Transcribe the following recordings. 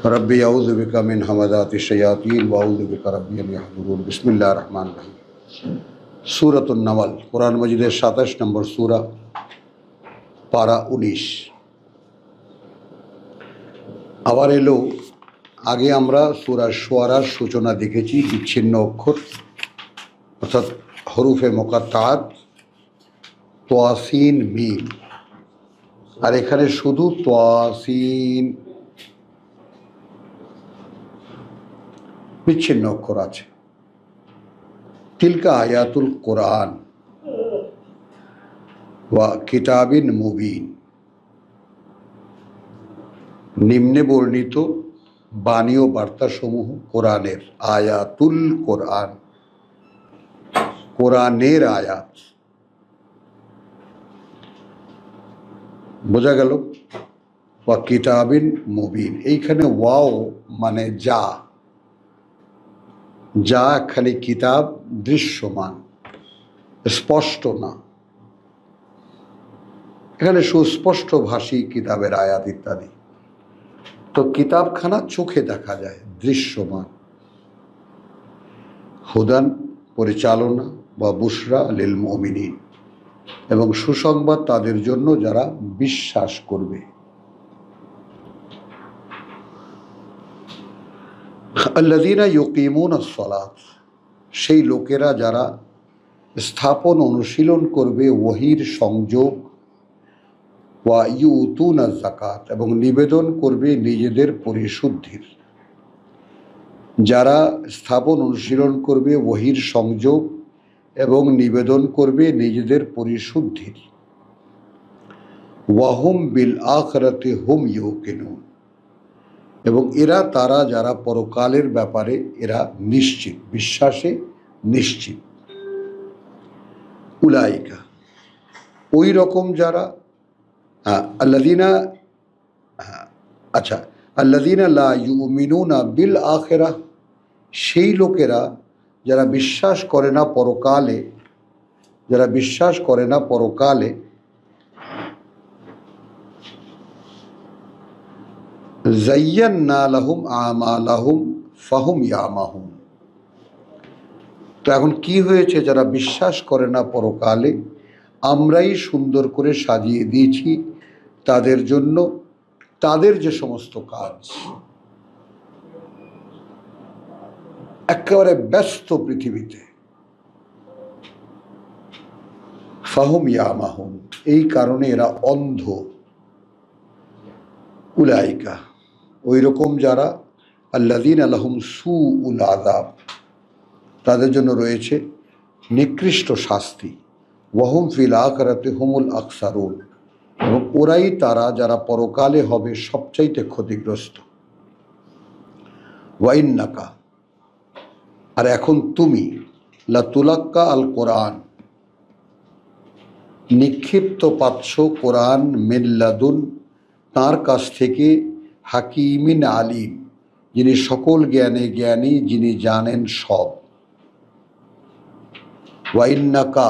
रब्बी अऊज़ु बिका मिन हमाज़ातिश शयातीन व अऊज़ु बिका रब्बी अन यहज़ुरून। बिस्मिल्लाहिर रहमानिर रहीम। सूरतुन नमल, कुरान मजीদের 27 নম্বর सूरा, पारा 19। আবার এলো। আগে আমরা সূরা শুআরার সূচনা দেখেছি বিচ্ছিন্ন অক্ষর অর্থাৎ হরুফে মুকাত্তাআত তোয়াসিন মিম, আর এখানে শুধু তোয়াসিন বিচ্ছিন্ন অক্ষর আছে। তিলকা আয়াতুল কোরআন ওয়া কিতাবিন মুবিন, নিম্নে বর্ণিত বাণী ও বার্তাসমূহ কোরআনের। আয়াতুল কোরআন, কোরআনের আয়াত। বোঝা গেল? ওয়া কিতাবিন মুবিন, এইখানে ওয়াও মানে যা, যা খালি কিতাব দৃশ্যমান, স্পষ্ট না। এখানে সুস্পষ্ট ভাষী কিতাবের আয়াত ইত্যাদি। তো কিতাবখানা চোখে দেখা যায়, দৃশ্যমান। হুদান, পরিচালনা, বা বুশরা লিল মুমিনিন, এবং সুসংবাদ তাদের জন্য যারা বিশ্বাস করবে। আল্লাযীনা ইউকিমুনাস সালাত, সেই লোকেরা যারা স্থাপন অনুশীলন করবে ওহীর সংযোগ, ওয়া ইউতুনাজ যাকাত, এবং নিবেদন করবে নিজেদের পরিশুদ্ধির। যারা স্থাপন অনুশীলন করবে ওহীর সংযোগ এবং নিবেদন করবে নিজেদের পরিশুদ্ধির। ওয়াহুম বিল আখিরাতি হুম ইউকিনুন, এবং এরা তারা যারা পরকালের ব্যাপারে এরা নিশ্চিত, বিশ্বাসে নিশ্চিত। উলাইকা, ওই রকম যারা আল্লাযীনা, আল্লাযীনা লা ইউমিনুনা বিল আখিরাহ, সেই লোকেরা যারা বিশ্বাস করে না পরকালে, যারা বিশ্বাস করে না পরকালে। যায়্যান্না লাহুম আমালাহুম ফাহুম ইয়ামাহুন, তো এখন কি হয়েছে? যারা বিশ্বাস করে না পরকালে, আমরাই সুন্দর করে সাজিয়ে দিয়েছি তাদের জন্য তাদের যে সমস্ত কাজ। একেবারে ব্যস্ত পৃথিবীতে। ফাহুম ইয়ামাহুন, এই কারণে এরা অন্ধ। উলাইকা, ওই রকম যারা আল্লাযীনা লাহুম সুউল আযাব, তাদের জন্য রয়েছে নিকৃষ্ট শাস্তি। ওয়াহুম ফিল আখিরাতি হুমুল আখসারুন, এবং ওরাই তারা যারা পরকালে হবে সবচাইতে ক্ষতিগ্রস্ত। ওয়া ইন্নাকা, আর এখন তুমি, লাতুলাক্কা আল কোরআন, নিক্ষিপ্ত পাচ্ছ কোরআন, মিল্লাদুন, তাঁর কাছ থেকে, হাকিমিন আলিম, যিনি সকল জ্ঞানে জ্ঞানী, যিনি জানেন সব। ওয়া ইন্নাকা,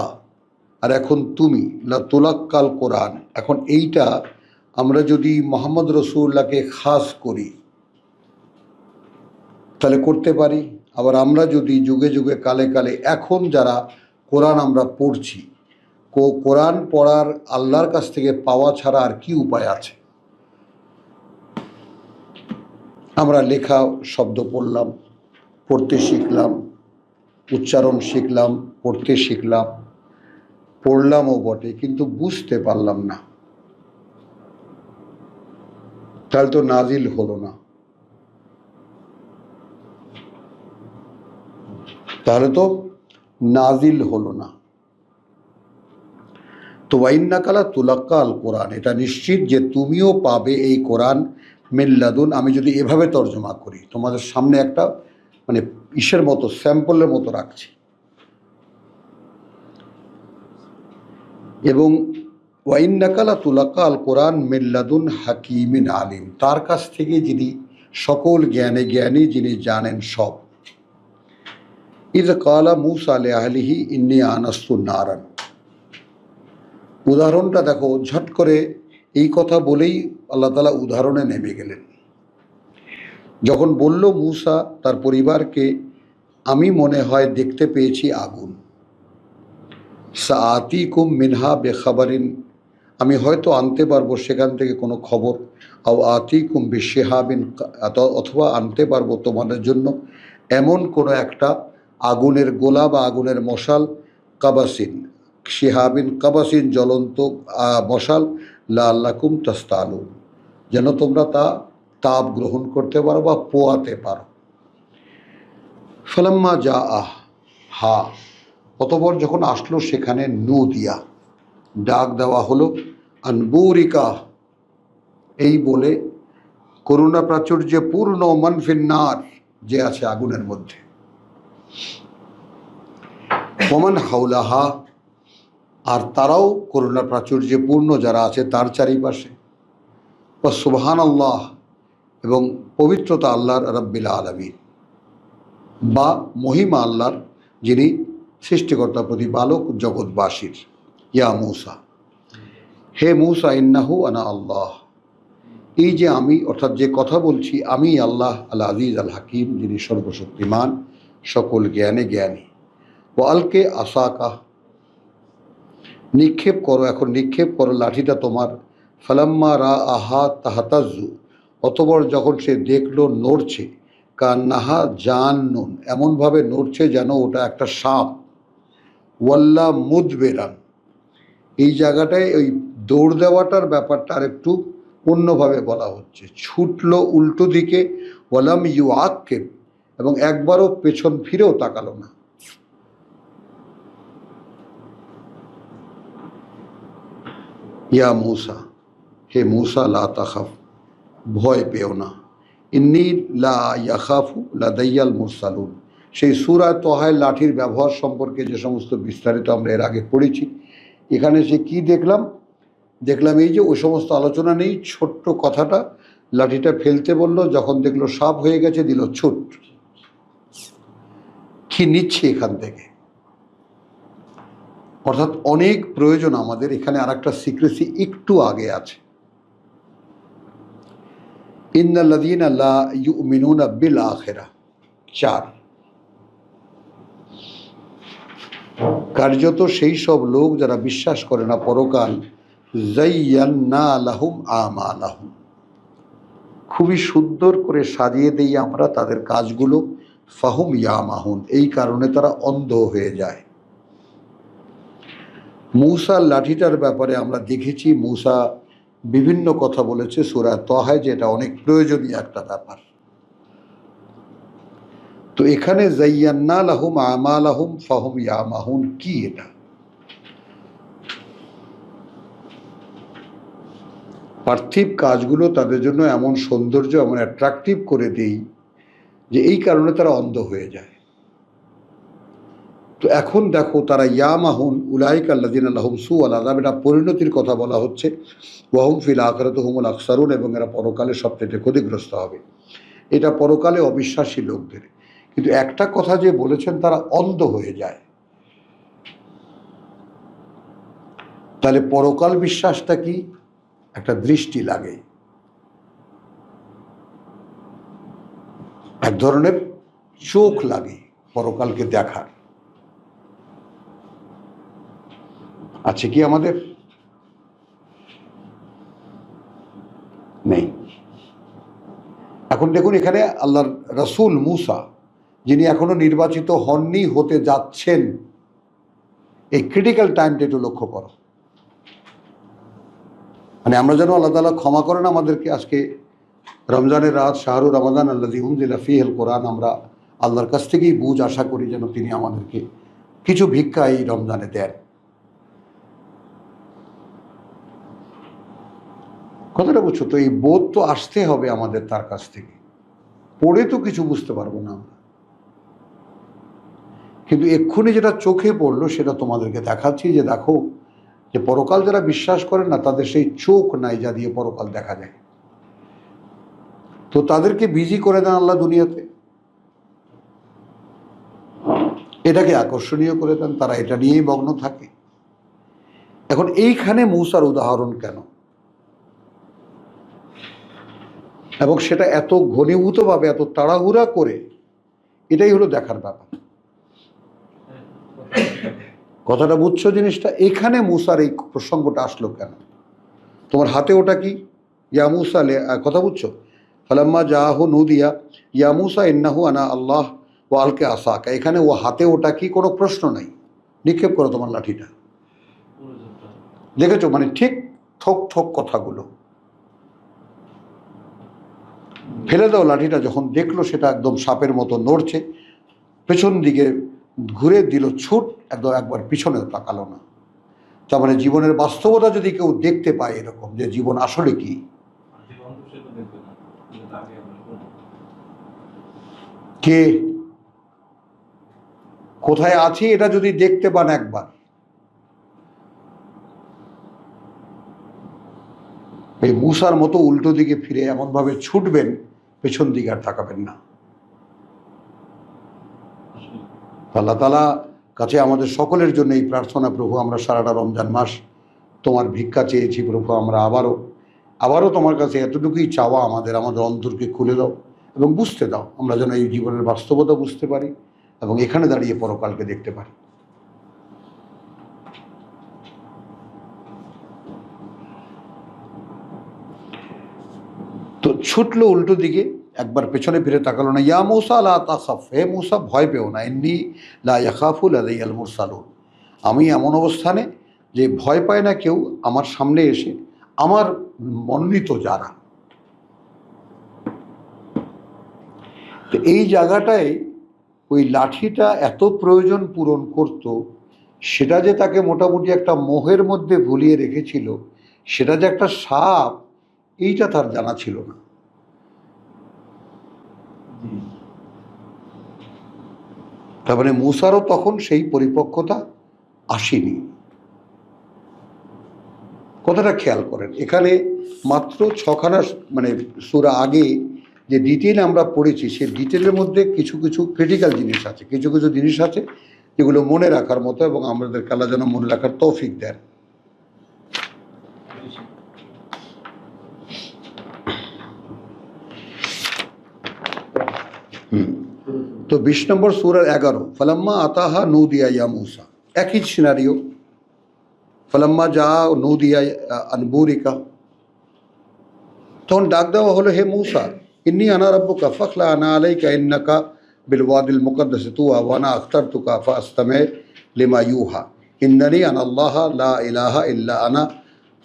আর এখন তুমি, লাতুলাক্কাল কোরআন, এখন এইটা আমরা যদি মুহাম্মদ রাসূলুল্লাহকে খাস করি তাহলে করতে পারি। আবার আমরা যদি যুগে যুগে কালে কালে এখন যারা কোরআন আমরা পড়ছি, কোরআন পড়ার আল্লাহর কাছ থেকে পাওয়া ছাড়া আর কি উপায় আছে? আমরা লেখা শব্দ পড়লাম, পড়তে শিখলাম, উচ্চারণ শিখলাম, পড়তে শিখলাম, পড়লামও বটে, কিন্তু বুঝতে পারলাম না, তাহলে তো নাজিল হলো না। তাহলে তো নাজিল হলো না। তো ওয়াইন্নাকা লাতুলাক্কা আল কোরআন, এটা নিশ্চিত যে তুমিও পাবে এই কোরআন, মিল্লাদুন, আমি যদি এভাবে তর্জমা করি, তোমাদের সামনে একটা মানে ইসের মতো, স্যাম্পলের মতো রাখছি। এবং ওয়াইন্নাকা লাতুলাক্কা আল কোরআন মিল্লাদুন হাকিমিন আলিম, তার কাছ থেকে যিনি সকল জ্ঞানে জ্ঞানী, যিনি জানেন সব। ইয ক্বালা মূসা লিআহলিহি ইন্নী আনাস্তু নারান, উদাহরণটা দেখো, ঝট করে এই কথা বলেই আল্লাহ তাআলা উদাহরণে নেমে গেলেন। যখন বলল মূসা তার পরিবারকে, আমি মনে হয় দেখতে পেয়েছি আগুন, সাআতিকুম মিনহা বেখাবারিন, আমি হয়তো আনতে পারবো সেখান থেকে কোনো খবর, আও আতিকুম বিশিহাবিন, অথবা আনতে পারবো তোমাদের জন্য এমন কোনো একটা আগুনের গোলা বা আগুনের মশাল, কাবাসিন, শিহাবিন কাবাসিন, জ্বলন্ত মশাল, লা আল্লাকুম তাস্তালুন, যেন তোমরা তা তাপ গ্রহণ করতে পারো বা পোয়াতে পারো। ফালাম্মা যা হা, অতঃপর যখন আসলো সেখানে নুদিয়া, ডাক দেওয়া হলো, আনবুরিকা, এই বলে করুণা প্রাচুর্যে পূর্ণ, মানফিন্নার, যে আছে আগুনের মধ্যে, ওমান হাউলাহা, আর তারাও করুণা প্রাচুর্যে পূর্ণ যারা আছে তার চারিপাশে, বা সুবহান আল্লাহ, এবং পবিত্রতা আল্লাহর, রাব্বিল আলামিন, বা মহিমা আল্লাহর যিনি সৃষ্টিকর্তা প্রতিপালক জগৎবাসীর। ইয়া মূসা, হে মূসা, ইন্নাহু আনা আল্লাহ, এই যে আমি, অর্থাৎ যে কথা বলছি আমি আল্লাহ, আল আজিজ আল হাকিম, যিনি সর্বশক্তিমান, সকল জ্ঞানে জ্ঞানী। ও আলকে আসাকা, নিক্ষেপ করো, এখন নিক্ষেপ করো লাঠিটা তোমার। ফালাম্মা রা আহা তাহাতাজু, অতঃপর যখন সে দেখলো নড়ছে, কান্নাহা জান্নুন, এমনভাবে নড়ছে যেন ওটা একটা সাপ। ওয়াল্লা মুদবেরান, এই জায়গাটায় ওই দৌড় দেওয়াটার ব্যাপারটা আর একটু অন্যভাবে বলা হচ্ছে, ছুটলো উল্টো দিকে, ওয়ালাম ইউ আক্কেব, এবং একবারও পেছন ফিরেও তাকালো না। ইয়া মূসা, হে মূসা, লা তাখাফ, ভয় পেও না, ইন্নী লা ইয়াখাফু লাদাইয়াল মুরসালুন, সেই সূরা তহায় লাঠির ব্যবহার সম্পর্কে যে সমস্ত বিস্তারিত আমরা এর আগে পড়েছি, এখানে সে কি দেখলাম, এই যে ওই সমস্ত আলোচনা নেই, ছোট্ট কথাটা, লাঠিটা ফেলতে বললো, যখন দেখলো সাপ হয়ে গেছে দিল ছুট। কি নিচ্ছে এখান থেকে, অর্থাৎ অনেক প্রয়োজন আমাদের। এখানে আর একটা সিক্রেসি একটু আগে আছে, ইন্নাল্লাযীনা লা ইউমিনুনা বিল আখিরাহ, 4, কার্যত সেই সব লোক যারা বিশ্বাস করে না পরকাল, যায়্যান্না লাহুম আমালাহুম, খুবই সুন্দর করে সাজিয়ে দেই আমরা তাদের কাজগুলো, ফাহুম ইয়ামাহুন, এই কারণে তারা অন্ধ হয়ে যায়। মূসার লাঠিটার ব্যাপারে আমরা দেখেছি মূসা বিভিন্ন কথা বলেছে সূরা তহায়, যে এটা অনেক প্রয়োজনীয় একটা ব্যাপার। তো এখানে যায়্যান্না লাহুম আমালাহুম ফাহুম ইয়ামাহুন, কি এটা? পার্থিব কাজগুলো তাদের জন্য এমন সৌন্দর্য, এমন অ্যাট্রাকটিভ করে দেই যে এই কারণে তারা অন্ধ হয়ে যায়। তো এখন দেখো তারা ইয়ামাহুন, উলাইকা আল্লাযীনা লাহুম সুউল আযাব, এটা পরিণতির কথা বলা হচ্ছে। ওয়াহুম ফিল আখিরাতি হুমুল আখসারুন, এবং এরা পরকালে সবচেয়ে ক্ষতিগ্রস্ত হবে। এটা পরকালে অবিশ্বাসী লোকদের। কিন্তু একটা কথা যে বলেছেন তারা অন্ধ হয়ে যায়, তাহলে পরকাল বিশ্বাসটা কি? একটা দৃষ্টি লাগে, এক ধরনের চোখ লাগে পরকালকে দেখার। আছে কি আমাদের? নেই। এখন দেখুন এখানে আল্লাহর রাসূল মূসা, যিনি এখনো নির্বাচিত হননি, হতে যাচ্ছেন, এই ক্রিটিক্যাল টাইমটা একটু লক্ষ্য করো। মানে আমরা যেন আল্লাহ তাআলা ক্ষমা করেন আমাদেরকে, আজকে রমজানের রাত, শাহরুর রমাদান আল্লাযী উনজিলা ফীহিল কোরআন, আমরা আল্লাহর কাছ থেকেই বুঝ আশা করি যেন তিনি আমাদেরকে কিছু ভিক্ষা এই রমজানে দেন। কথাটা বুঝছো তো? এই বোধ তো আসতে হবে আমাদের তার কাছ থেকে, পড়ে তো কিছু বুঝতে পারবো না আমরা, কিন্তু এক্ষুনি যেটা চোখে পড়লো সেটা তোমাদেরকে দেখাচ্ছি, যে দেখো, যে পরকাল যারা বিশ্বাস করেন না তাদের সেই চোখ নাই যা দিয়ে পরকাল দেখা যায়। তো তাদেরকে বিজি করে দেন আল্লাহ দুনিয়াতে, এটাকে আকর্ষণীয় করে দেন, তারা এটা নিয়েই মগ্ন থাকে। এখন এইখানে মূসার উদাহরণ কেন? এবং সেটা এত ঘনীভূতভাবে, এত তাড়াহুড়া করে, এটাই হলো দেখার ব্যাপার। কথাটা বুঝছো জিনিসটা? এখানে মুসার এই প্রসঙ্গটা আসলো কেন? তোমার হাতে ওটা কি? ইয়া মুসা, কথা বুঝছো? ফালাম্মা জাহু নুদিয়া ইয়া মুসা ইন্নাহু আনা আল্লাহ ও আলকে আসাকা, এখানে ও হাতে ওটা কি কোনো প্রশ্ন নাই, নিক্ষেপ করো তোমার লাঠিটা। দেখেছো? মানে ঠিক ঠোক ঠোক কথাগুলো, ফেলে দাও লাঠিটা। যখন দেখলো সেটা একদম সাপের মতো নড়ছে, পেছন দিকে ঘুরে দিল ছুট, একদম একবার পিছনেও তাকালো না। তার মানে জীবনের বাস্তবতা যদি কেউ দেখতে পায় এরকম, যে জীবন আসলে কি, কে কোথায় আছে, এটা যদি দেখতে পান একবার, এই মুসার মতো উল্টো দিকে ফিরে এমনভাবে ছুটবেন, পেছন দিকে আর তাকাবেন না। আল্লাহ তাআলা কাছে আমাদের সকলের জন্য এই প্রার্থনা, প্রভু আমরা সারাটা রমজান মাস তোমার ভিক্ষা চেয়েছি প্রভু, আমরা আবারও তোমার কাছে এতটুকুই চাওয়া, আমাদের অন্তরকে খুলে দাও এবং বুঝতে দাও, আমরা যেন এই জীবনের বাস্তবতা বুঝতে পারি এবং এখানে দাঁড়িয়ে পরকালকে দেখতে পারি। তো ছুটলো উল্টো দিকে, একবার পেছনে ফিরে তাকালো না। ইয়া মূসা লা তাখাফ, হে মূসা ভয় পেও না, ইন্নী লা ইয়াখাফু লাদাইয়াল মুরসালুন, আমি এমন অবস্থানে যে ভয় পায় না কেউ আমার সামনে এসে, আমার মনোনীত যারা। তো এই জায়গাটায় ওই লাঠিটা এত প্রয়োজন পূরণ করত, সেটা যে তাকে মোটামুটি একটা মোহের মধ্যে ভুলিয়ে রেখেছিল, সেটা যে একটা সাপ, এইটা তার জানা ছিল না। তার মানে মুসারও তখন সেই পরিপক্কতা আসেনি। কথাটা খেয়াল করেন, এখানে মাত্র 6খানা মানে সূরা আগে যে ডিটেল আমরা পড়েছি, সেই ডিটেলের মধ্যে কিছু কিছু ক্রিটিক্যাল জিনিস আছে, কিছু কিছু জিনিস আছে যেগুলো মনে রাখার মতো, এবং আমাদেরকে আল্লাহ যেন মনে রাখার তৌফিক দেন। তো 20 নম্বর সূরার 11, ফালাম্মা আতাহা নুদিয়া ইয়া মূসা, একই সিনারিও। ফালাম্মা যা নুদিয়া আনবুরিকা, তখন ডাক দেওয়া হলো, হে মূসা ইন্নী আনা রাব্বুকা ফাখলা আনা আলাইকা ইন্নাকা বিল ওয়াদিল মুকদ্দাস তুয়া ওয়া আনা আখতারতুকা ফাস্তামি লিমা ইউহা ইন্নানি আনা আল্লাহ লা ইলাহা ইল্লা আনা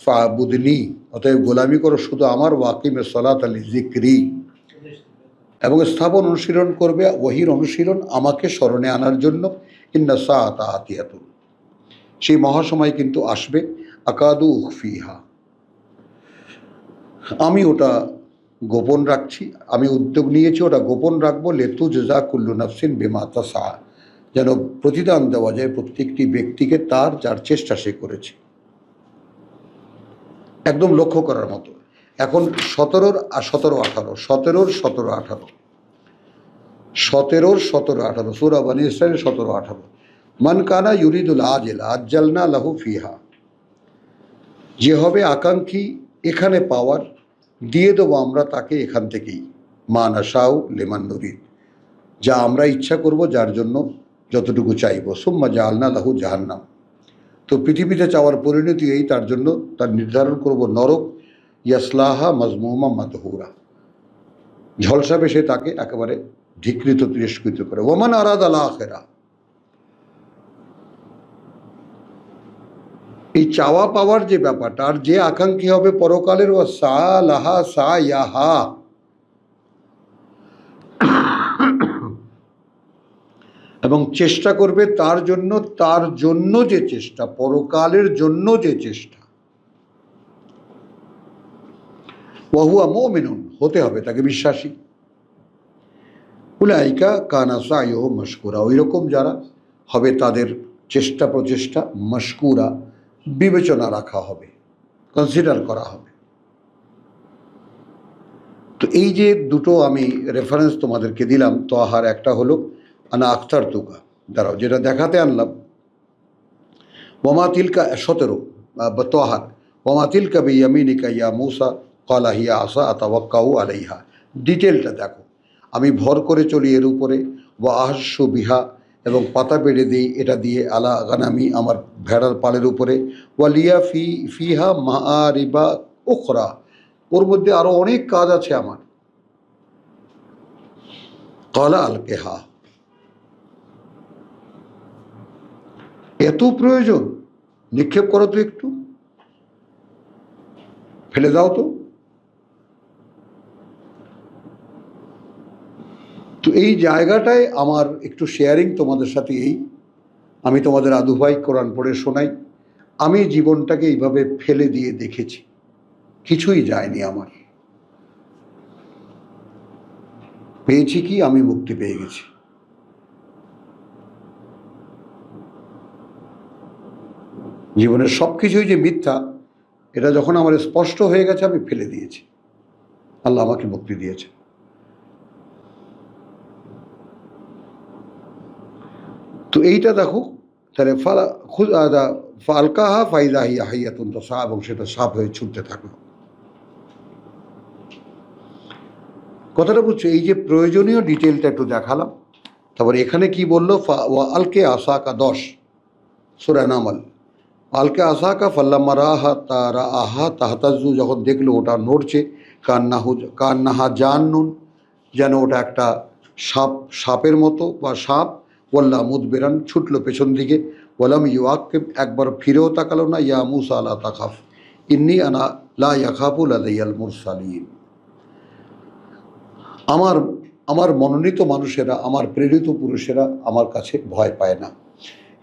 ফাবুদনি, অতএব গোলামি করো শুধু আমার, ওয়াকিমেস সালাতা লিযিকরি, এবং স্থাপন অনুশীলন করবে, ওহির অনুশীলন আমাকে স্মরণে আনার জন্য। ইন্না সাআতা আতিয়াতুন, সেই মহাসময় কিন্তু আসবে। আকাদু উখফিহা, আমি ওটা গোপন রাখছি, আমি উদ্যোগ নিয়েছি ওটা গোপন রাখবো। লেতু জেজা কুল্লু নাফসিন বিমা তাসা, যেন প্রতিদান দেওয়া যায় প্রত্যেকটি ব্যক্তিকে তার যার চেষ্টা সে করেছে। একদম লক্ষ্য করার মতো। এখন 17 আর 17 18, 17 17 18, 17 17 18 সূরা বনী ইসরাঈল 17 18, মান কানা ইউরিদুল আজলা আজ্জালনা লাহু ফিহা, যে হবে আকাঙ্ক্ষী এখানে পাওয়ার, দিয়ে দেবো আমরা তাকে এখান থেকেই। মা নাশাউ লিমান নুরিদ, যা আমরা ইচ্ছা করব, যার জন্য যতটুকু চাইব। সুম্মা জাআলনা লাহু জাহান্নাম, তো পৃথিবীতে চাওয়ার পরিণতি এই, তার জন্য তার নির্ধারণ করব নরক। ইয়াসলাহা মাজমুমা মাদহুরা, ঝলসাবে সে তাকে একেবারে ধিকৃত তিরস্কৃত করে। ওমান আরাদ আল আখিরা, এই চাওয়া পাওয়ার যে ব্যাপারটা, আর যে আকাঙ্ক্ষী হবে পরকালের, ও সা লাহা সা ইয়াহা, এবং চেষ্টা করবে তার জন্য যে চেষ্টা, পরকালের জন্য যে চেষ্টা। ওয়াহুয়া মুমিনুন, হতে হবে তাকে বিশ্বাসী। উলাইকা কানা সাইয়ুহুম মাশকুরা, ওই রকম যারা হবে তাদের চেষ্টা প্রচেষ্টা মাশকুরা, বিবেচনা রাখা হবে, কনসিডার করা হবে। তো এই যে দুটো আমি রেফারেন্স তোমাদেরকে দিলাম, তোহার একটা হলো আনা আখতার তুকা, দাঁড়াও যেটা দেখাতে আনলাম, ওমা তিলকা 17 বা তোহার, ওমা তিলকা বিয়ামিনিকা ইয়া মূসা, ক্বালা হিয়া আসা আতাওয়াক্কাউ আলাইহা। ডিটেলটা দেখো, আমি ভর করে চলি এর উপরে, ওয়া আহশু বিহা, এবং পাতা পেড়ে দিই এটা দিয়ে, আলা গানামি, আমার ভেড়ার পালের উপরে, ওয়ালিয়া ফিহা মাআরিবা উখরা, ওর মধ্যে আরো অনেক কাজ আছে আমার। ক্বালা আলকিহা, এত প্রয়োজন, নিক্ষেপ করো তো, একটু ফেলে দাও তো। তো এই জায়গাটায় আমার একটু শেয়ারিং তোমাদের সাথে, আমি তোমাদের আদু ভাই কোরআন পড়ে শোনাই, আমি জীবনটাকে এইভাবে ফেলে দিয়ে দেখেছি, কিছুই যায়নি আমার। পেয়েছি কি? আমি মুক্তি পেয়ে গেছি। জীবনের সব কিছুই যে মিথ্যা, এটা যখন আমার স্পষ্ট হয়ে গেছে, আমি ফেলে দিয়েছি, আল্লাহ আমাকে মুক্তি দিয়েছে। তো এইটা দেখো, তাহলে ফালকাহা ফাইদা হিয়া হাইয়াতুন তাসা, এবং সেটা সাপ হয়ে ছুটতে থাকলো। কথাটা বুঝছো? এই যে প্রয়োজনীয় ডিটেলটা একটু দেখালাম। তারপর এখানে কি বললো, আলকে আসাকা 10 সূরা নামল, আলকে আসাকা ফাল্লাম্মা রাহা তারা আহা তাহতাজু, যখন দেখলো ওটা নড়ছে, কান্নাহা জান্নুন, যেন ওটা একটা সাপের মতো বা সাপ, ওয়াল্লা মুদবিরান, ছুটলো পেছন দিকে, ওয়ালাম ইউআক্কিব, একবার ফিরেও তাকালো না, ইয়া মুসা লা তাখাফ ইন্নী আনা লা ইয়াখাফু লাদাইয়াল মুরসালিন। আমার মনোনীত মানুষেরা, আমার প্রেরিত পুরুষেরা আমার কাছে ভয় পায় না,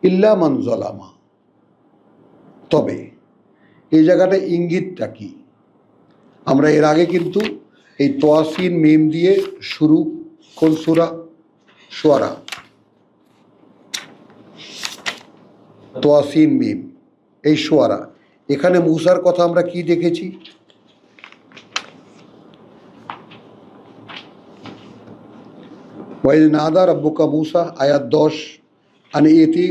ইল্লা মান যালামা। তবে এই জায়গাটা ইঙ্গিতটা কি? আমরা এর আগে কিন্তু এই তোয়াসিন মিম দিয়ে শুরু, কোন সূরা? শুআরা, তোয়াসিন মিম, এই শুআরা। এখানে মূসার কথা আমরা কি দেখেছি? ওয়াইজ নাদা রাব্বুকা মূসা, আয়াত 10, আন ইতি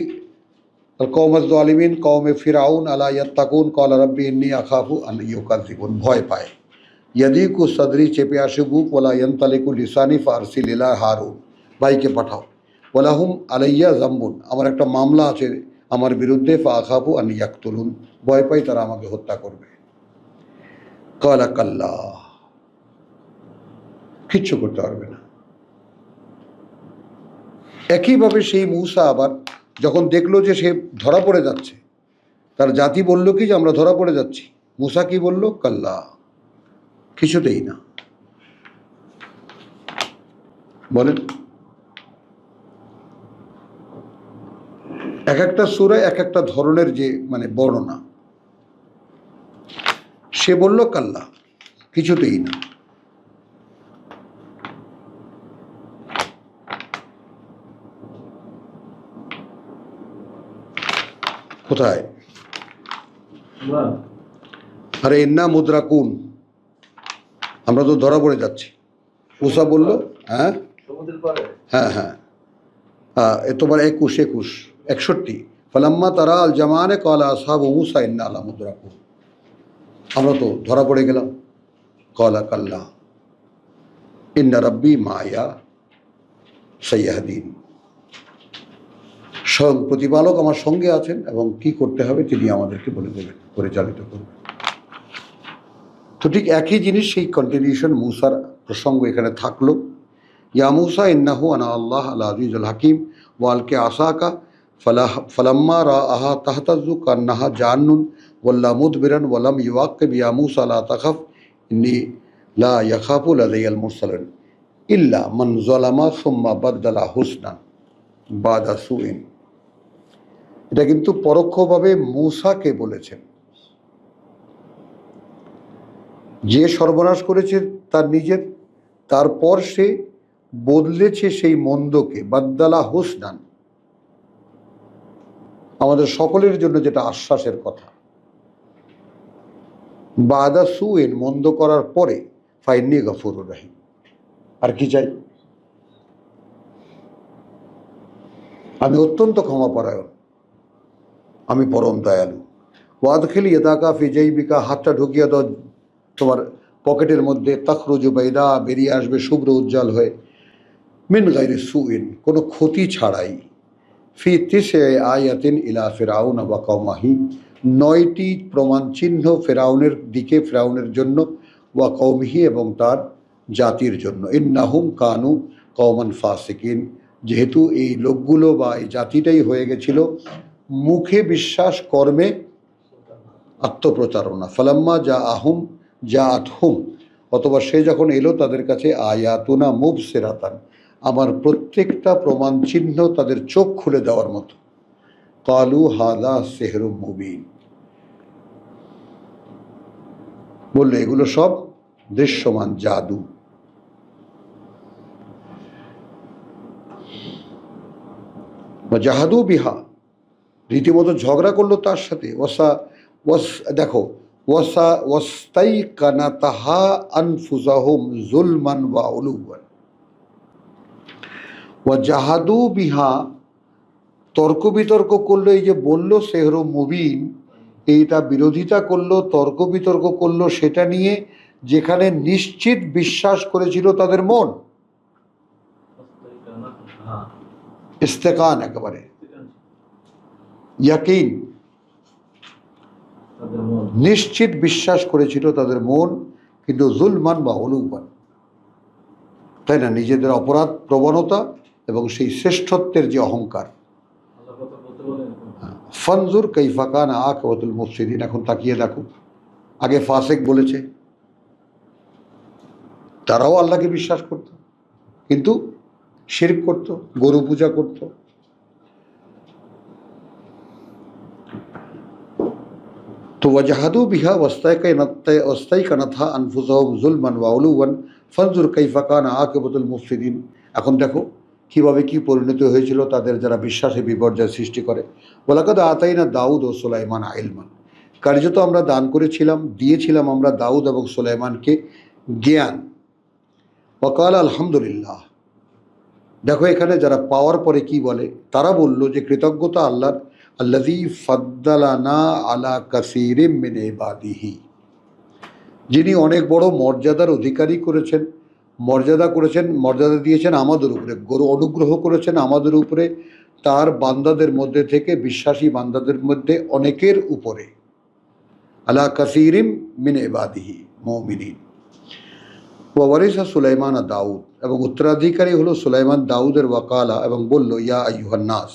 কওম আয-যালিমিন কওম ফিরআউন আলা ইয়াত্তাকুন ক্বালা রাব্বি ইন্নী আখাফু আন ইউকাযযিবুন, ভয় পায়। ইয়াদিকু সাদরি, চেপে আসে বুক, ওয়ালা ইয়ানতালিকু লিসানি ফারসিল ইলা হারুন, ভাইকে পাঠাও। ওয়ালাহুম আলাইয়া যামবুন, আমার একটা মামলা আছে আমার বিরুদ্ধে, ফা আখাফু আন ইয়াকতুলুন, ভয় পাই তারা আমাকে হত্যা করবে। ক্বালা কাল্লা, কিচ্ছু করতে পারবে না। একইভাবে সেই মূসা আবার যখন দেখলো যে সে ধরা পড়ে যাচ্ছে, তার জাতি বলল কি যে আমরা ধরা পড়ে যাচ্ছি, মূসা কি বলল? কাল্লা, কিছুতেই না। বলেন, এক একটা সূরায় এক একটা ধরনের যে বর্ণনা। সে বলল কাল্লা, কিছুতেই না। কোথায়? আরে ইন্না মুদরাকুন, আমরা তো ধরা পড়ে যাচ্ছি। মূসা বলল, হ্যাঁ হ্যাঁ হ্যাঁ, তোমার 61 ফালাম্মা তারা আল জামানে ক্বালা আসহাবু মূসা ইন্না লা মুদরাকুন, আমরা তো ধরা পড়ে গেলাম। ক্বালা কাল্লা ইন্না রাব্বি মাইয়া সাইয়াহদিন, স্বয়ং প্রতিপালক আমার সঙ্গে আছেন এবং কি করতে হবে তিনি আমাদেরকে বলে দেবেন, পরিচালিত করবেন। তো ঠিক একই জিনিস, সেই কন্টিনিউশন মূসার প্রসঙ্গ এখানে থাকলো। ইয়া মূসা ইন্নাহু আনা আল্লাহ আল আজিজুল হাকিম ওয়ালকে আসাকা ফালাম্মা রাআহা তাহতাজু কান্নাহা জান্নুন ওয়াল্লা মুদবিরান ওয়ালাম ইউআক্কিব ইয়া মূসা লা তাখাফ ইন্নী লা ইয়াখাফু লাদাইয়াল মুরসালিন ইল্লা মান যালামা সুম্মা বাদদালা হুসনান বাদা সুইন। এটা কিন্তু পরোক্ষভাবে মূসাকে বলেছেন। যে সর্বনাশ করেছে তার নিজের, তারপর সে বদলেছে সেই মন্দকে, বাদ্দালা হুসনান, আমাদের সকলের জন্য যেটা আশ্বাসের কথা। বাদা সুইন, মন্দ করার পরে, ফাইন্নি গফুরুর রহিম, আর কি চাই? আমি অত্যন্ত ক্ষমাপরায়ণ, আমি পরম দয়ালু। ওয়াদখিল ইয়াদাকা ফি জাইবিকা, হাতটা ঢুকিয়ে দাও তোমার পকেটের মধ্যে, তখরুজু বাইদা, বেরিয়ে আসবে শুভ্র উজ্জ্বল হয়ে, মিন গায়রি সুইন, কোনো ক্ষতি ছাড়াই, ফি তিসে আয়াতিন ইলা ফিরাউন ওয়া কওমাহি, 9টি প্রমাণ চিহ্ন ফেরাউনের দিকে, ফেরাউনের জন্য, ওয়া কওমিহি এবং তার জাতির জন্য, ইন্নাহুম কানু কওমান ফাসিকিন, যেহেতু এই লোকগুলো বা এই জাতিটাই হয়ে গেছিল মুখে বিশ্বাস, কর্মে আত্মপ্রচারণা। ফালাম্মা যা আতহুম, অথবা সে যখন এলো তাদের কাছে, আয়াতুনা মুবসিরাতান, আমার প্রত্যেকটা প্রমাণ চিহ্ন তাদের চোখ খুলে দেওয়ার মতো, কালু হাদা সিহরুম মুবিন, বললে এগুলো সব দৃশ্যমান জাদু। জাহাদু বিহা, রীতিমতো ঝগড়া করলো তার সাথে, দেখো, ওয়াস্তাইকানাতাহা আনফুসাহুম যুলমান ওয়া উলুওয়ান, ওয়া জাহাদু বিহা, তর্ক বিতর্ক করলো, এই যে বললো সেহরু মুবিন, এইটা বিরোধিতা করলো, তর্ক বিতর্ক করলো সেটা নিয়ে যেখানে নিশ্চিত বিশ্বাস করেছিল তাদের মন, ইস্তেকান, একেবারে ইয়াকিন, নিশ্চিত বিশ্বাস করেছিল তাদের মন, কিন্তু জুলমান বা উলুবান, তাই না, নিজেদের অপরাধ প্রবণতা এবং সেই শ্রেষ্ঠত্বের যে অহংকার। ফানজুর কাইফা কানা আকিবাতুল মুফসিদিন, এখন তাকিয়ে দেখো, আগে ফাসেক বলেছে, তারাও আল্লাহকে বিশ্বাস করত কিন্তু শিরক করত, গরু পূজা করত। তো ওয়াজাহাদু বিহা ওয়াস্তাইকানাতহা আনফুসাহুম যুলমান ওয়া উলুওয়ান ফানজুর কাইফা কানা আকিবাতুল মুফসিদিন, এখন দেখো কিভাবে কি পরিণতি হয়েছিল তাদের যারা বিশ্বাসে বিপর্যয় সৃষ্টি করে। ওয়ালাকাদ আতাইনা দাউদ ও সুলাইমান ইলমান, কার্যত আমরা দান করেছিলাম, দিয়েছিলাম আমরা দাউদ এবং সুলাইমানকে জ্ঞান। ওয়াকাল আলহামদুলিল্লাহ, দেখো এখানে যারা পাওয়ার পরে কি বলে, তারা বলল যে কৃতজ্ঞতা আল্লাহর, আল্লাযী ফাদ্দালানা আলা কাসীরিম মিন ইবাদিহি, যিনি অনেক বড় মর্যাদার অধিকারী করেছেন, মর্যাদা দিয়েছেন আমাদের উপরে, অনুগ্রহ করেছেন আমাদের উপরে, তার বান্দাদের মধ্যে থেকে, বিশ্বাসী বান্দাদের মধ্যে অনেকের উপরে, আলা কাসীরিম মিন ইবাদিহি মুমিনিন। ওয়ারিসা সুলাইমান দাউদ, এবং উত্তরাধিকারী হলো সুলাইমান দাউদের। ওয়াকালা, এবং বলল, ইয়া আইয়ুহান নাস,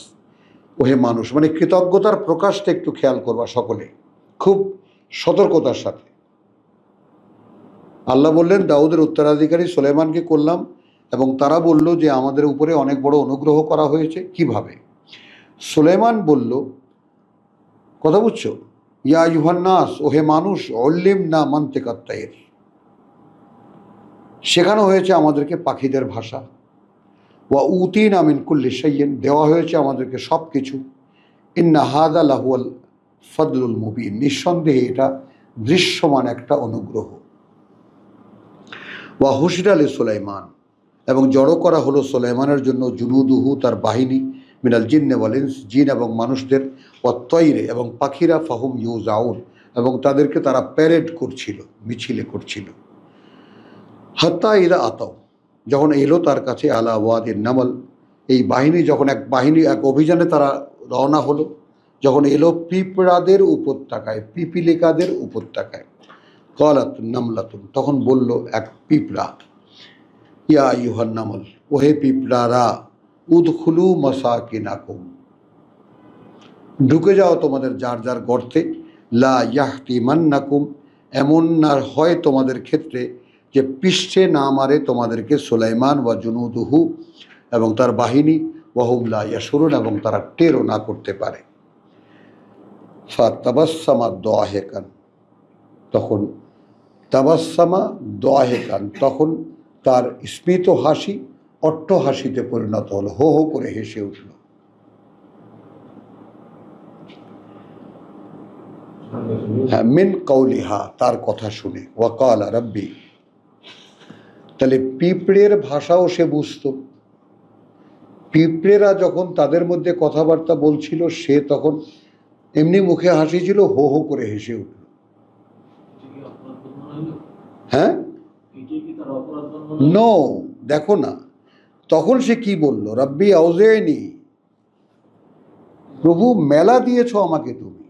ওহে মানুষ, মানে কৃতজ্ঞতার প্রকাশটা একটু খেয়াল করবা সকলে, খুব সতর্কতার সাথে। আল্লাহ বললেন দাউদের উত্তরাধিকারী সুলাইমানকে করলাম, এবং তারা বলল যে আমাদের উপরে অনেক বড় অনুগ্রহ করা হয়েছে। কিভাবে? সুলাইমান বলল, কথা বুঝছো, ইয়া আইয়ুহান নাস, ওহে মানুষ, উল্লিমনা মানতিকাত তায়র, শেখানো হয়েছে আমাদেরকে পাখিদের ভাষা, ওয়া উতিনা মিন কুল্লি শাইইন, দেওয়া হয়েছে আমাদেরকে সব কিছু, ইন্না হাযা লাহুয়াল ফাদলুল মুবিন, নিঃসন্দেহে এটা দৃশ্যমান একটা অনুগ্রহ। ওয়া হুশিরা লি সুলাইমান, এবং জড়ো করা হলো সুলাইমানের জন্য, জুনুদুহু, তার বাহিনী, মিনাল জিন্নে ওয়াল ইনস, জিন এবং মানুষদের, ওয়া তয়রে, এবং পাখিরা, ফাহুম ইউজাউন, এবং তাদেরকে তারা প্যারেড করছিল, মিছিলে করছিল। হাত্তা ইদা আতাও, যখন এলো তার কাছে, আলা ওয়াদিন নামল, এই বাহিনী যখন এক অভিযানে তারা রওনা হলো, যখন এলো পিঁপড়াদের উপত্যকায়, পিপিলিকাদের উপত্যকায়, কালাত নামলাতুন, তখন বলল এক পিঁপড়া, ইয়া আইয়ুহান নামল, ওহে পিঁপড়ারা, উদখুলু মাসাকিনাকুম, ঢুকে যাও তোমাদের যার যার গর্তে, লা ইয়াহতিমান্নাকুম, এমন না হয় তোমাদের ক্ষেত্রে যে পৃষ্ঠে না মারে তোমাদেরকে সুলাইমান ওয়া জুনুদুহু, এবং তার বাহিনী, ওয়াহুম লা ইয়াশুরুন, এবং তারা টেরও না করতে পারে। ফাতাবাসসামা দাহিকান, তখন তাবাসসামা দাহিকান, তখন তার স্মিত হাসি অট্ট হাসিতে পরিণত হলো, হো হো করে হেসে উঠল। হ্যাঁ, মিন কওলিহা, তার কথা শুনে, ওয়াকালা রাব্বি, তাহলে পিঁপড়ের ভাষাও সে বুঝত। পিঁপড়েরা যখন তাদের মধ্যে কথাবার্তা বলছিল, সে তখন এমনি মুখে হাসি ছিল, হো হো করে হেসে উঠল। হ্যাঁ, নো, দেখো না, তখন সে কি বলল, রব্বি আউজেনি, প্রভু মেলা দিয়েছো আমাকে তুমি।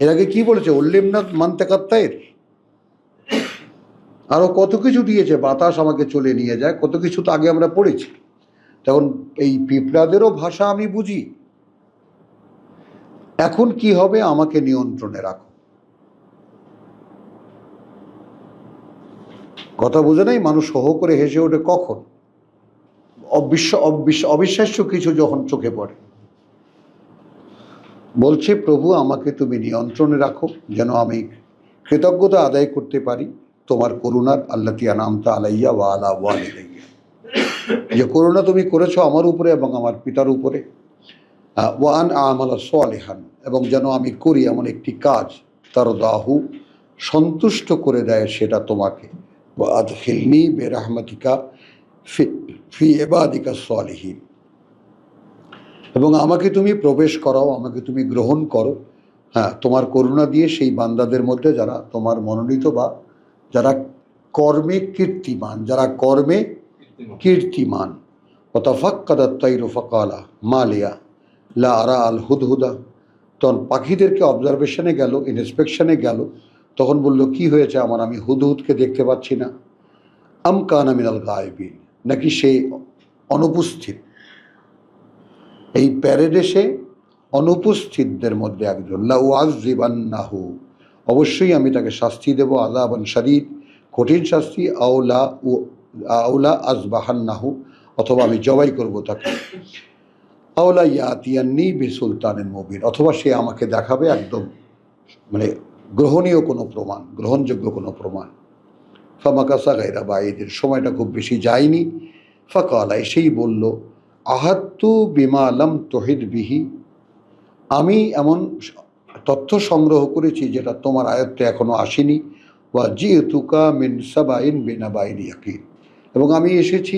এর আগে কি বলেছে, উল্লিমনাথ মান্তেকাত্তায়ের, আরো কত কিছু দিয়েছে, বাতাস আমাকে চলে নিয়ে যায়, কত কিছু তো আগে আমরা পড়েছি। তখন এই পিঁপড়াদেরও ভাষা আমি বুঝি। এখন কি হবে, আমাকে নিয়ন্ত্রণে রাখো। কথা বুঝে নাই, মানুষ সহ করে হেসে ওঠে কখন, অবিশ্বাস্য কিছু যখন চোখে পড়ে। বলছে প্রভু আমাকে তুমি নিয়ন্ত্রণে রাখো, যেন আমি কৃতজ্ঞতা আদায় করতে পারি তোমার করুণার, আল্লাতী আনআমতা আলাইয়া ওয়া আলা ওয়ালিদাইয়া, যে করুণা তুমি করেছো আমার উপরে এবং আমার পিতার উপরে। ওয়া আন আমালা সালিহান, এবং যেন আমি করি এমন একটি কাজ তারদাহু, সন্তুষ্ট করে দেয় সেটা তোমাকে। ওয়া আদখিলনি বিরাহমাতিকা ফি ইবাদিকা সালিহিন, এবং আমাকে তুমি প্রবেশ করাও, আমাকে তুমি গ্রহণ করো, হ্যাঁ, তোমার করুণা দিয়ে সেই বান্দাদের মধ্যে যারা তোমার মনোনীত, বা যারা কর্মে কীর্তিমান, যারা কর্মে কীর্তিমান। ওয়াতাফাক্কাদাত তাইরু ফাকালা মালিয়া লা আরা আল হুদহুদা, তখন পাখিদেরকে অবজারভেশনে গেল, ইন্সপেকশনে গেল, তখন বলল কি হয়েছে আমার, আমি হুদহুদকে দেখতে পাচ্ছি না। আম কানা মিনাল গায়েবিন, নাকি সে অনুপস্থিত, এই প্যারেডে সে অনুপস্থিতদের মধ্যে একজন। লা উআযযিবান্নাহু, অবশ্যই আমি তাকে শাস্তি দেব, আযাবান শাদীদ, কঠিন শাস্তি, আওলা আযবাহান্নাহু, অথবা আমি জবাই করব তাকে, আওলা ইয়াতিয়ান্নি বিসুলতানিন মুবিন, অথবা সে আমাকে দেখাবে একদম মানে গ্রহণীয় কোনো প্রমাণ, গ্রহণযোগ্য কোনো প্রমাণ। ফামাকাসা গায়রা বাঈদিন, সময়টা খুব বেশি যায়নি। ফাকালা, এসেই বলল, আহাত্তু বিমা লাম তুহিত বিহি, আমি এমন তথ্য সংগ্রহ করেছি যেটা তোমার আয়ত্তে এখনো আসেনি। ওয়া জিতুকা মিন সাবাইন বিনাবাইন ইয়াকিন, এবং আমি এসেছি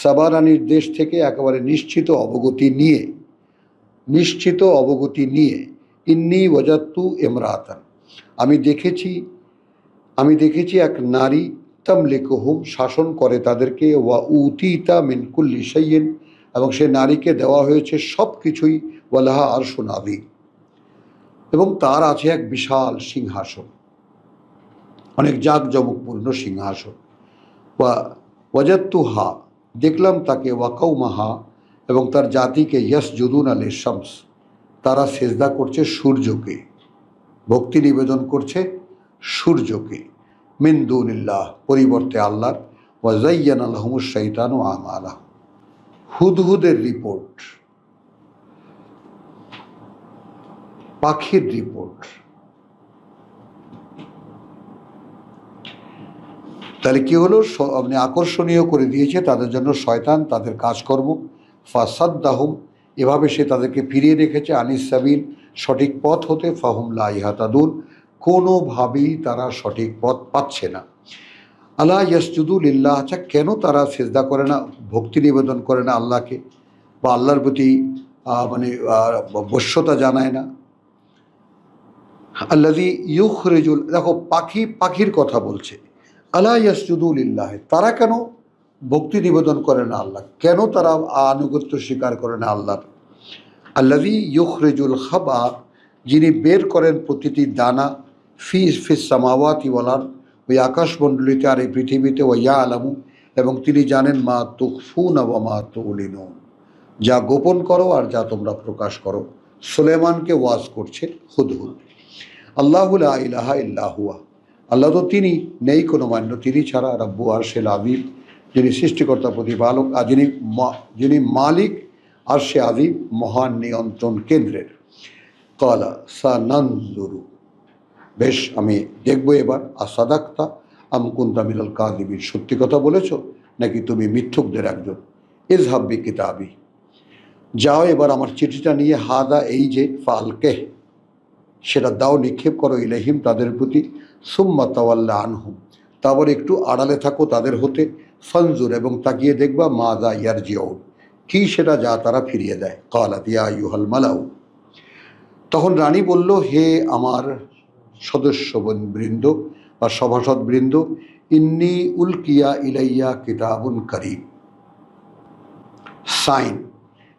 সাবা রানীর দেশ থেকে একেবারে নিশ্চিত অবগতি নিয়ে। ইন্নি ওয়াজাত্তু ইমরাতান, আমি দেখেছি এক নারী, তামলিকুহুম, শাসন করে তাদেরকে, ওয়া উতিতা মিন কুল্লি শাইইন, এবং সে নারীকে দেওয়া হয়েছে সব কিছুই, ওয়ালাহা আরশুন আযীম, এবং তার আছে এক বিশাল সিংহাসন, অনেক জাঁকজমকপূর্ণ সিংহাসন। ওয়াজাত্তুহা, দেখলাম তাকে, ওয়া কওমাহা, এবং তার জাতিকে, ইয়াসজুদুনা লিশ-শামস, তারা সেজদা করছে সূর্যকে, ভক্তি নিবেদন করছে সূর্যকে, মিন দুনিল্লাহ, পরিবর্তে আল্লাহর। ওয়া যায়্যানা লাহুমুশ শাইতানু আমালাহুম, হুদহুদের রিপোর্ট, পাখির রিপোর্ট। তাহলে কি হলো, আপনি আকর্ষণীয় করে দিয়েছে তাদের জন্য শয়তান তাদের কাজকর্ম। ফাসাদ্দাহুম, এভাবে সে তাদেরকে ফিরিয়ে রেখেছে, আনিস সাবিল, সঠিক পথ হতে, ফাহুম লা ইয়াহতাদুন, কোনোভাবেই তারা সঠিক পথ পাচ্ছে না। আলা ইয়াসজুদু লিল্লাহ, আচ্ছা কেন তারা সেজদা করে না, ভক্তি নিবেদন করে না আল্লাহকে, বা আল্লাহর প্রতি বশ্যতা জানায় না। আল্লাযী ইউখরিজুল, দেখো পাখির কথা বলছে, আলা ইয়াসজুদু লিল্লাহ, তারা কেন ভক্তি নিবেদন করে না আল্লাহ, কেন তারা আনুগত্য স্বীকার করে না আল্লাহর। আল্লাযী ইউখরিজুল খাবা, যিনি বের করেন প্রতিটি দানা, ফিস সামাওয়াতি ওয়াল আরদ, ওই আকাশমণ্ডলীতে আর এই পৃথিবীতে, ওয়া ইয়ালামু, এবং তিনি জানেন, মা তুখফুনা ওয়া মা তুলিনুন, যা গোপন করো আর যা তোমরা প্রকাশ করো। সুলেমানকে ওয়াজ করছে হুদহুদ। আল্লাহু লা ইলাহা ইল্লা হুয়া, আল্লাহ তো তিনি, নেই কোনো মান্য তিনি ছাড়া। রাব্বু আরশিল আযীম, যিনি সৃষ্টিকর্তা প্রতিপালক, আর যিনি মালিক আরশে আযীম, মহান নিয়ন্ত্রণ কেন্দ্রের। ক্বালা সানানজুরু, বেশ আমি দেখব এবার, আসাদাক্তা আম কুনতা মিনাল কাযিবিন, সত্যি কথা বলেছো নাকি তুমি মিথ্যুকদের একজন। ইযহাব বিকিতাবি, যাও এবার আমার চিঠিটা নিয়ে, হাদা, এই যে, ফালকেহ, সেটা দাও, নিক্ষেপ করো, ইলাইহিম, তাদের প্রতি, সুম্মা তাওয়াল্লা আনহুম, তারপর একটু আড়ালে থাকো তাদের হতে, ফানজুর, এবং তাকিয়ে দেখবা, মাযা ইয়ারজিউন, কি সেটা যা তারা ফিরিয়ে দেয়। ক্বালাত ইয়া আইয়ুহাল মালাউ, তখন রানী বলল, হে আমার সদস্যবৃন্দ বা সভাসদবৃন্দ, ইন্নী উলকিয়া ইলাইয়া কিতাবুন করিম। সাইন,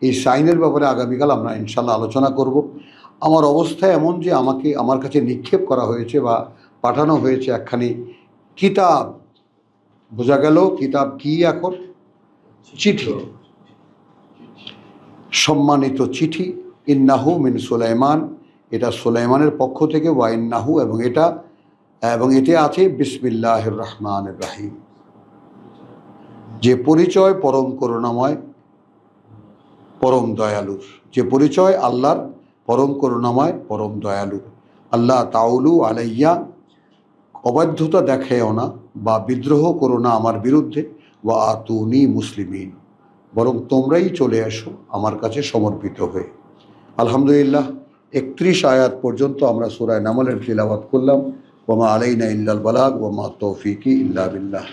এই সাইনের ব্যাপারে আগামীকাল আমরা ইনশাল্লাহ আলোচনা করব। আমার অবস্থা এমন যে আমার কাছে নিক্ষেপ করা হয়েছে বা পাঠানো হয়েছে একখানি কিতাব। বোঝা গেল কিতাব কি? এখন চিঠি, সম্মানিত চিঠি। ইন্নাহু মিন সুলাইমান, এটা সুলাইমানের পক্ষ থেকে। ওয়া ইন্নাহু, এবং এতে আছে বিসমিল্লাহির রহমানির রহিম, যে পরিচয় পরম করুণাময়, পরম দয়ালুর, যে পরিচয় আল্লাহর পরম করুণাময়, পরম দয়ালুর। আল্লাহ তাউলু আলাইয়া, অবাধ্যতা দেখায়ও না বা বিদ্রোহ করো না আমার বিরুদ্ধে। ওয়া আতুনি মুসলিমিন, বরং তোমরাই চলে এসো আমার কাছে সমর্পিত হয়ে। আলহামদুলিল্লাহ, 31 আয়াত পর্যন্ত আমরা সূরা নামলের তিলাওয়াত করলাম। ওয়া মা আলাইনা ইল্লাল বালাগ ওয়া মা তৌফিকি ইল্লা বিল্লাহ।